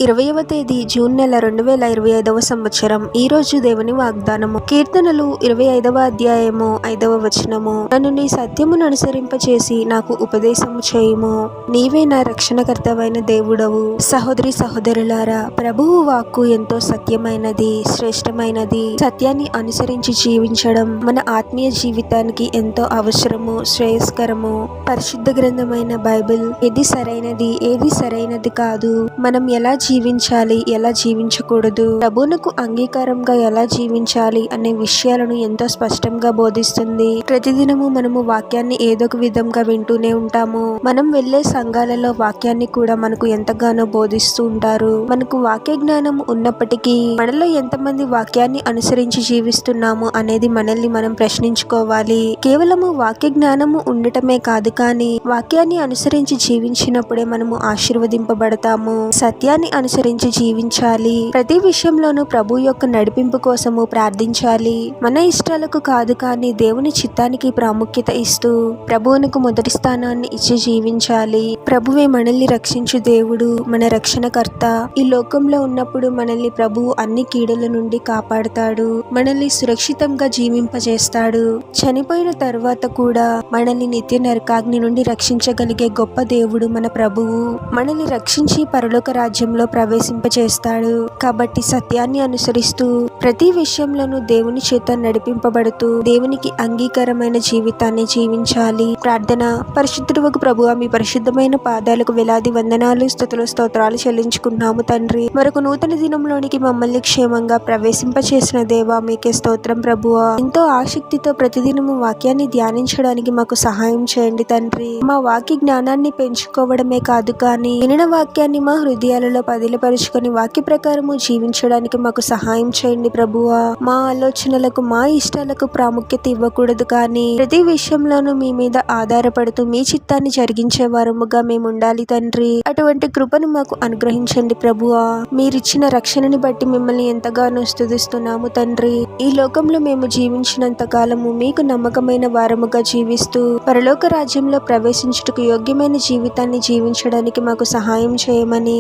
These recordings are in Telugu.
20వ తేదీ జూన్ నెల 2025వ సంవత్సరం. ఈ రోజు దేవుని వాగ్దానము. కీర్తనలు 25వ అధ్యాయము 5వ వచనము. నన్ను నీ సత్యమును అనుసరింపచేసి నాకు ఉపదేశము చేయుము. నీవే నా రక్షణకర్తవైన దేవుడవు. సహోదరి సహోదరులారా, ప్రభువు వాక్కు ఎంతో సత్యమైనది, శ్రేష్టమైనది. సత్యాన్ని అనుసరించి జీవించడం మన ఆత్మీయ జీవితానికి ఎంతో అవసరము, శ్రేయస్కరము. పరిశుద్ధ గ్రంథమైన బైబిల్ ఏది సరైనది, ఏది సరైనది కాదు, మనం ఎలా జీవించాలి, ఎలా జీవించకూడదు, ప్రభువునకు అంగీకారంగా ఎలా జీవించాలి అనే విషయాలను ఎంతో స్పష్టంగా బోధిస్తుంది. ప్రతిదినము మనము వాక్యాన్ని ఏదో ఒక విధంగా వింటూనే ఉంటాము. మనం వెళ్లే సంఘాలలో వాక్యాన్ని కూడా మనకు ఎంతగానో బోధిస్తూ ఉంటారు. మనకు వాక్య జ్ఞానం ఉన్నప్పటికీ మనలో ఎంతమంది వాక్యాన్ని అనుసరించి జీవిస్తున్నాము అనేది మనల్ని మనం ప్రశ్నించుకోవాలి. కేవలము వాక్య జ్ఞానము ఉండటమే కాదు, కానీ వాక్యాన్ని అనుసరించి జీవించినప్పుడే మనము ఆశీర్వదింపబడతాము. సత్యాన్ని అనుసరించి జీవించాలి. ప్రతి విషయంలోనూ ప్రభు యొక్క నడిపింపు కోసము ప్రార్థించాలి. మన ఇష్టాలకు కాదు, కానీ దేవుని చిత్తానికి ప్రాముఖ్యత ఇస్తూ ప్రభువునకు మొదటి స్థానాన్ని ఇచ్చి జీవించాలి. ప్రభువే మనల్ని రక్షించు దేవుడు, మన రక్షణకర్త. ఈ లోకంలో ఉన్నప్పుడు మనల్ని ప్రభువు అన్ని కీడుల నుండి కాపాడుతాడు, మనల్ని సురక్షితంగా జీవింపజేస్తాడు. చనిపోయిన తర్వాత కూడా మనల్ని నిత్య నరకాగ్ని నుండి రక్షించగలిగే గొప్ప దేవుడు మన ప్రభువు. మనల్ని రక్షించి పరలోక రాజ్యంలో ప్రవేశింపచేస్తాడు. కాబట్టి సత్యాన్ని అనుసరిస్తూ ప్రతి విషయంలోనూ దేవుని చేత నడిపింపబడుతూ దేవునికి అంగీకారమైన జీవితాన్ని జీవించాలి. ప్రార్థన. పరిశుద్ధుడవగు ప్రభువా, మీ పరిశుద్ధమైన పాదాలకు వేలాది వందనాలు, స్తుతులు, స్తోత్రాలు చెల్లించుకున్నాము తండ్రి. మరొక నూతన దినంలోనికి మమ్మల్ని క్షేమంగా ప్రవేశింపచేసిన దేవా, మీకే స్తోత్రం ప్రభువా. ఎంతో ఆసక్తితో ప్రతిదినము వాక్యాన్ని ధ్యానించడానికి మాకు సహాయం చేయండి తండ్రి. మా వాక్య జ్ఞానాన్ని పెంచుకోవడమే కాదు, కానీ వినిన వాక్యాన్ని మా హృదయాలలో పదిలపరుచుకొని వాక్య ప్రకారము జీవించడానికి మాకు సహాయం చేయండి ప్రభువా. మా ఆలోచనలకు, మా ఇష్టాలకు ప్రాముఖ్యత ఇవ్వకూడదు, కానీ ప్రతి విషయంలోనూ మీ మీద ఆధారపడుతూ మీ చిత్తాన్ని జరిగించే వారముగా మేము ఉండాలి తండ్రి. అటువంటి కృపను మాకు అనుగ్రహించండి ప్రభువా. మీరిచ్చిన రక్షణని బట్టి మిమ్మల్ని ఎంతగానో స్తుతిస్తున్నాము తండ్రి. ఈ లోకంలో మేము జీవించినంత కాలము మీకు నమ్మకమైన వారముగా జీవిస్తూ పరలోక రాజ్యంలో ప్రవేశించుటకు యోగ్యమైన జీవితాన్ని జీవించడానికి మాకు సహాయం చేయమని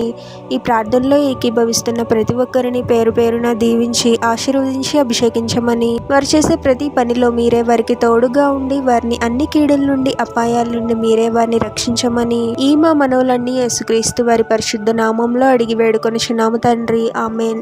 ఈ ప్రార్థనలో ఏకీభవిస్తున్న ప్రతి ఒక్కరిని పేరు పేరున దీవించి ఆశీర్వదించి అభిషేకించమని, వారు చేసే ప్రతి పనిలో మీరే వారికి తోడుగా ఉండి వారిని అన్ని కీడుల నుండి, అపాయాల నుండి మీరే వారిని రక్షించమని ఈ మా మనవులన్నీ యేసుక్రీస్తు వారి పరిశుద్ధ నామంలో అడిగి వేడుకొనుచున్నాము తండ్రి. ఆమేన్.